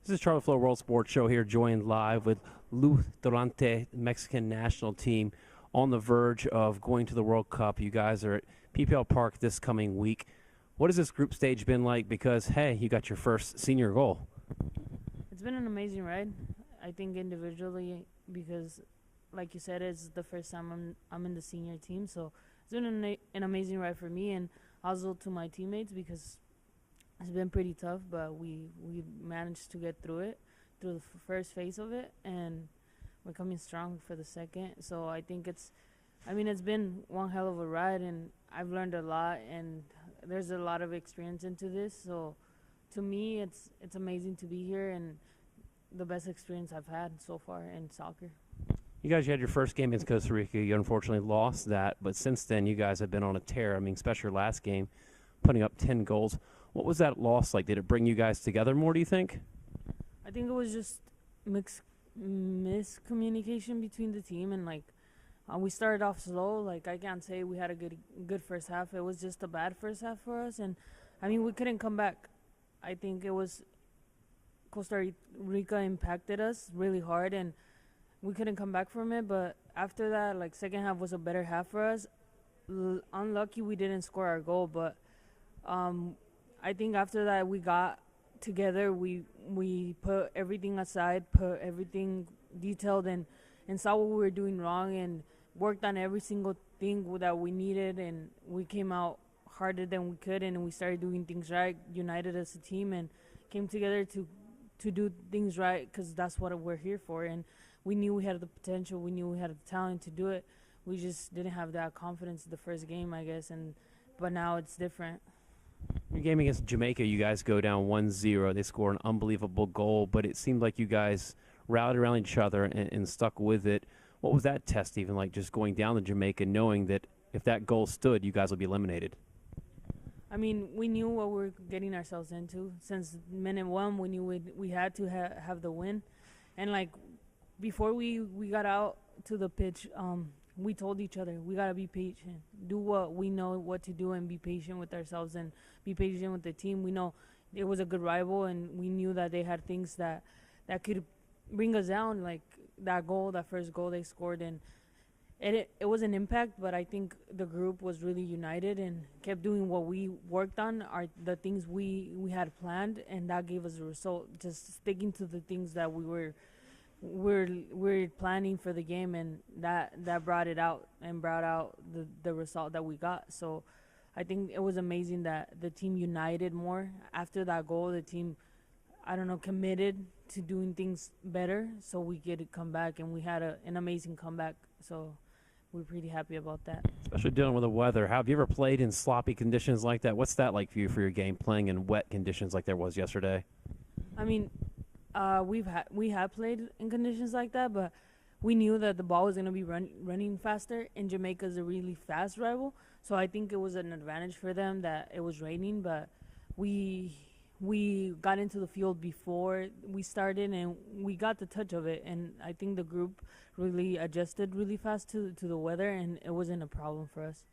This is Charlie Flowe World Sports Show here, joined live with Luz Duarte Mexican national team on the verge of going to the World Cup. You guys are at PPL Park this coming week. What has this group stage been like? Because, hey, you got your first senior goal. It's been an amazing ride. I think individually because, like you said, it's the first time I'm in the senior team. So it's been an amazing ride for me and also to my teammates because it's been pretty tough, but we managed to get through it, through the first phase of it, and we're coming strong for the second. So I think it's been one hell of a ride, and I've learned a lot, and there's a lot of experience into this. So to me, it's amazing to be here and the best experience I've had so far in soccer. You guys, you had your first game against Costa Rica. You unfortunately lost that, but since then, you guys have been on a tear. I mean, especially your last game, putting up 10 goals. What was that loss like? Did it bring you guys together more, do you think? I think it was just miscommunication between the team and we started off slow. Like I can't say we had a good first half. It was just a bad first half for us, and I mean we couldn't come back. I think it was Costa Rica impacted us really hard, and we couldn't come back from it. But after that, like second half was a better half for us. Unlucky we didn't score our goal, but I think after that we got together. We put everything aside, put everything detailed, and saw what we were doing wrong, and worked on every single thing that we needed, and we came out harder than we could, and we started doing things right, united as a team, and came together to do things right because that's what we're here for. And we knew we had the potential, we knew we had the talent to do it. We just didn't have that confidence in the first game, I guess, but now it's different. Your game against Jamaica, you guys go down 1-0. They score an unbelievable goal, but it seemed like you guys rallied around each other and stuck with it. What was that test even like, just going down to Jamaica, knowing that if that goal stood, you guys would be eliminated? I mean, we knew what we were getting ourselves into. Since minute one, we knew we had to have the win. And, before we got out to the pitch, we told each other, we got to be patient. Do what we know what to do and be patient with ourselves and be patient with the team. We know it was a good rival, and we knew that they had things that could bring us down, like that first goal they scored. And it was an impact, but I think the group was really united and kept doing what we worked on, the things we had planned, and that gave us a result. Just sticking to the things that we're planning for the game, and that brought it out and brought out the result that we got. So I think it was amazing that the team united more after that goal. The team, I don't know, committed to doing things better, so we get to come back, and we had an amazing comeback. So we're pretty happy about that. Especially dealing with the weather. Have you ever played in sloppy conditions like that? What's that like for you for your game, playing in wet conditions like there was yesterday? I mean, we have played in conditions like that, but we knew that the ball was going to be running faster, and Jamaica's a really fast rival, so I think it was an advantage for them that it was raining. But we got into the field before we started, and we got the touch of it, and I think the group really adjusted really fast to the weather, and it wasn't a problem for us.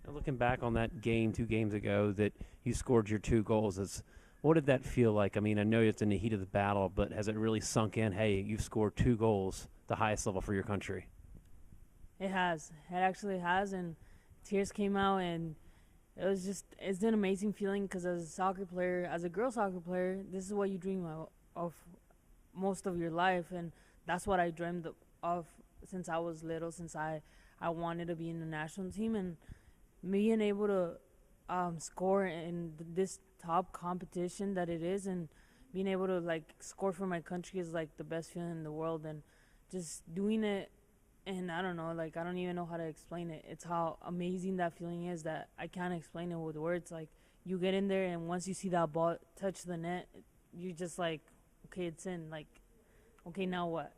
Now, looking back on that game 2 games ago that you scored your 2 goals, what did that feel like? I mean, I know it's in the heat of the battle, but has it really sunk in, hey, you've scored 2 goals, the highest level for your country? It has. It actually has, and tears came out, and it's an amazing feeling because as a soccer player, as a girl soccer player, this is what you dream of most of your life, and that's what I dreamed of since I was little, since I wanted to be in the national team, and being able to score in this top competition that it is, and being able to score for my country is the best feeling in the world, and just doing it. And I don't know, I don't even know how to explain it. It's how amazing that feeling is that I can't explain it with words. You get in there, and once you see that ball touch the net, you're just okay, it's in. Okay, now what?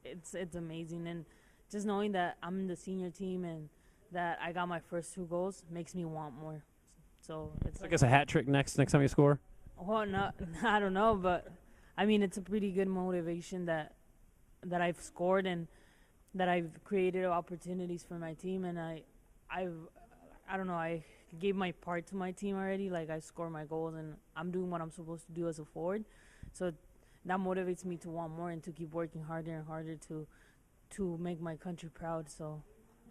It's amazing. And just knowing that I'm in the senior team and that I got my first 2 goals makes me want more. So it's I guess a hat trick next time you score? Well, no, I don't know, but I mean, it's a pretty good motivation that I've scored and that I've created opportunities for my team, and I don't know, I gave my part to my team already. I score my goals, and I'm doing what I'm supposed to do as a forward. So that motivates me to want more and to keep working harder and harder to make my country proud. So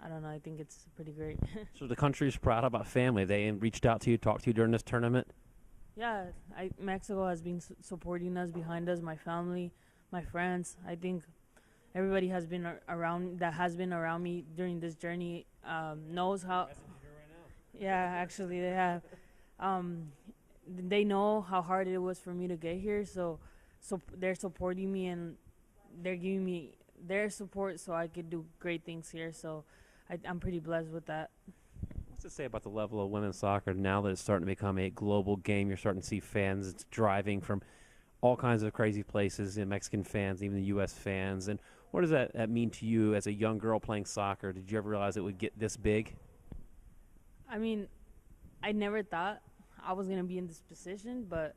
I don't know. I think it's pretty great. So the country's proud about family. They reached out to you, talked to you during this tournament. Yeah, Mexico has been supporting us, behind us, my family, my friends. I think everybody has been around that has been around me during this journey knows how. Yeah, actually, they have. Um, they know how hard it was for me to get here, so they're supporting me and they're giving me their support so I could do great things here. So I'm pretty blessed with that. What's it say about the level of women's soccer now that it's starting to become a global game? You're starting to see fans. It's driving from all kinds of crazy places, Mexican fans, even the U.S. fans. And what does that mean to you as a young girl playing soccer? Did you ever realize it would get this big? I mean, I never thought I was gonna be in this position, but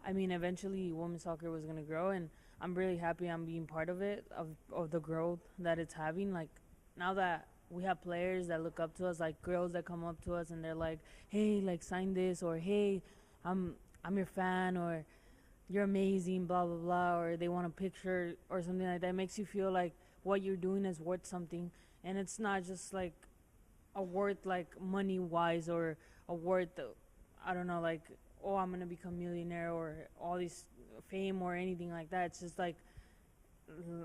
I mean, eventually women's soccer was gonna grow, and I'm really happy I'm being part of it, of the growth that it's having. Like now that we have players that look up to us, like girls that come up to us and they're like, "Hey, like sign this," or "Hey, I'm your fan," or "You're amazing," blah blah blah, or they want a picture or something like that. It makes you feel like what you're doing is worth something, and it's not just like a worth like money wise or a worth I don't know, like, oh, I'm gonna become millionaire or all this fame or anything like that. It's just like,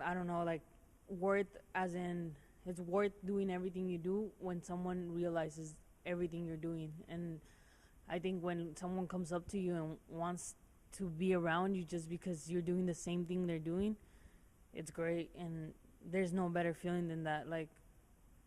I don't know, like worth as in it's worth doing everything you do when someone realizes everything you're doing. And I think when someone comes up to you and wants to be around you just because you're doing the same thing they're doing, it's great. And there's no better feeling than that. Like,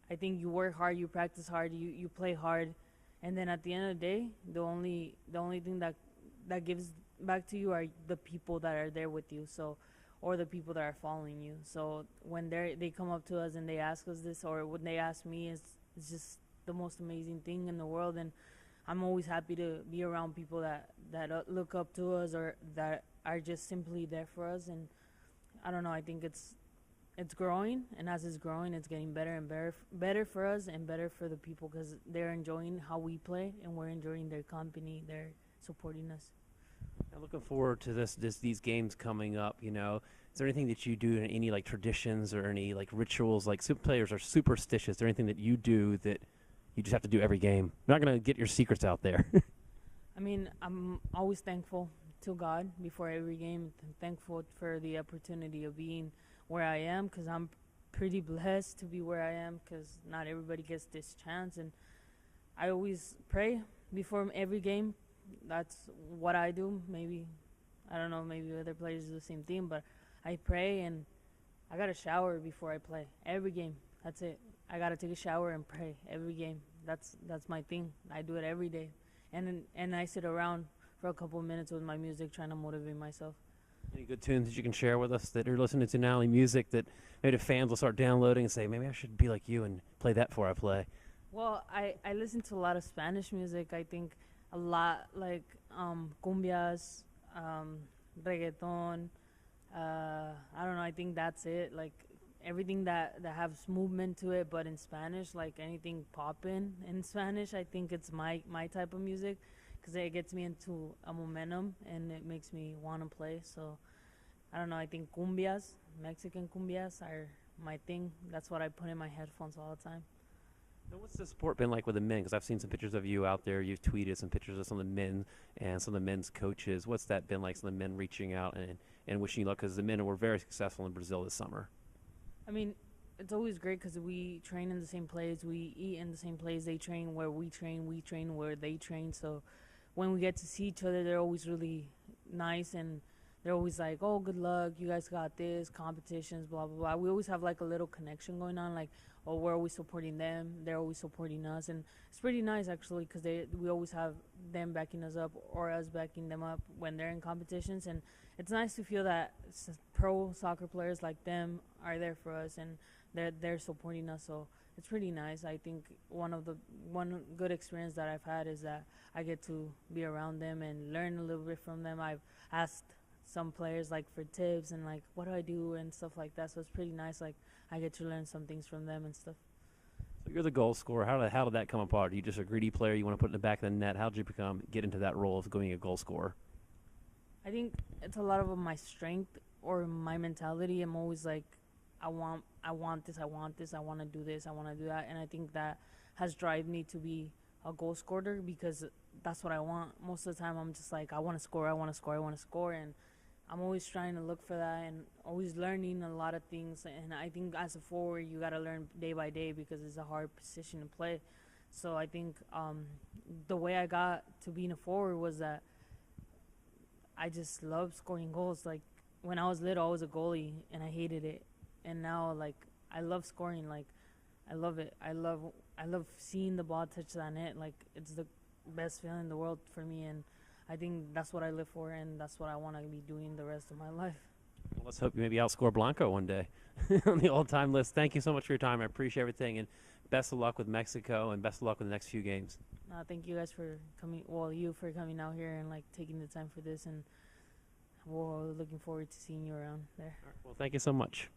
I think you work hard, you practice hard, you play hard, and then at the end of the day, the only thing that gives back to you are the people that are there with you. So, or the people that are following you. So when they come up to us and they ask us this, or when they ask me, it's just the most amazing thing in the world. And I'm always happy to be around people that look up to us or that are just simply there for us. And I don't know. I think it's growing, and as it's growing, it's getting better and better for us and better for the people because they're enjoying how we play and we're enjoying their company. They're supporting us. I'm looking forward to these games coming up. Is there anything that you do, any like traditions or any like rituals? Like super players are superstitious. Is there anything that you do that you just have to do every game? You're not gonna get your secrets out there. I mean, I'm always thankful to God before every game. I'm thankful for the opportunity of being where I am because I'm pretty blessed to be where I am because not everybody gets this chance. And I always pray before every game. That's what I do. Maybe, I don't know, maybe other players do the same thing, but I pray and I got to shower before I play every game. That's it. I got to take a shower and pray every game. That's my thing. I do it every day. And I sit around for a couple of minutes with my music trying to motivate myself. Any good tunes that you can share with us that you're listening to now? Any music that maybe the fans will start downloading and say, maybe I should be like you and play that before I play? Well, I listen to a lot of Spanish music. I think a lot like cumbias, reggaeton. I don't know. I think that's it. Like everything that has movement to it, but in Spanish, like anything poppin' in Spanish. I think it's my type of music because it gets me into a momentum and it makes me want to play. So I don't know. I think cumbias, Mexican cumbias, are my thing. That's what I put in my headphones all the time. Now, what's the support been like with the men? Because I've seen some pictures of you out there. You've tweeted some pictures of some of the men and some of the men's coaches. What's that been like? Some of the men reaching out and wishing you luck because the men were very successful in Brazil this summer. I mean, it's always great because we train in the same place. We eat in the same place. They train where we train where they train. So when we get to see each other, they're always really nice and they're always like, oh, good luck. You guys got this, competitions, blah, blah, blah. We always have like a little connection going on. Like, oh, we're always supporting them. They're always supporting us. And it's pretty nice, actually, because we always have them backing us up or us backing them up when they're in competitions. And it's nice to feel that pro soccer players like them are there for us and they're supporting us. So it's pretty nice. I think one good experience that I've had is that I get to be around them and learn a little bit from them. I've asked some players like for tips and like what do I do and stuff like that. So it's pretty nice. Like I get to learn some things from them and stuff. So you're the goal scorer. How did that come apart? Are you just a greedy player? You want to put it in the back of the net? How did you get into that role of being a goal scorer? I think it's a lot of my strength or my mentality. I'm always like, I want this, I want this, I want to do this, I want to do that, and I think that has drive me to be a goal scorer because that's what I want. Most of the time, I'm just like, I want to score, I want to score, I want to score, and I'm always trying to look for that and always learning a lot of things. And I think as a forward, you got to learn day by day because it's a hard position to play. So I think the way I got to being a forward was that I just love scoring goals. Like when I was little, I was a goalie and I hated it, and now like I love scoring. Like I love it. I love seeing the ball touch that net. Like it's the best feeling in the world for me, and I think that's what I live for, and that's what I want to be doing the rest of my life. Well, let's hope you maybe outscore Blanco one day on the all-time list. Thank you so much for your time. I appreciate everything, and best of luck with Mexico, and best of luck with the next few games. Thank you guys for coming. Well, you for coming out here and like taking the time for this, and we're looking forward to seeing you around there. All right, well, thank you so much.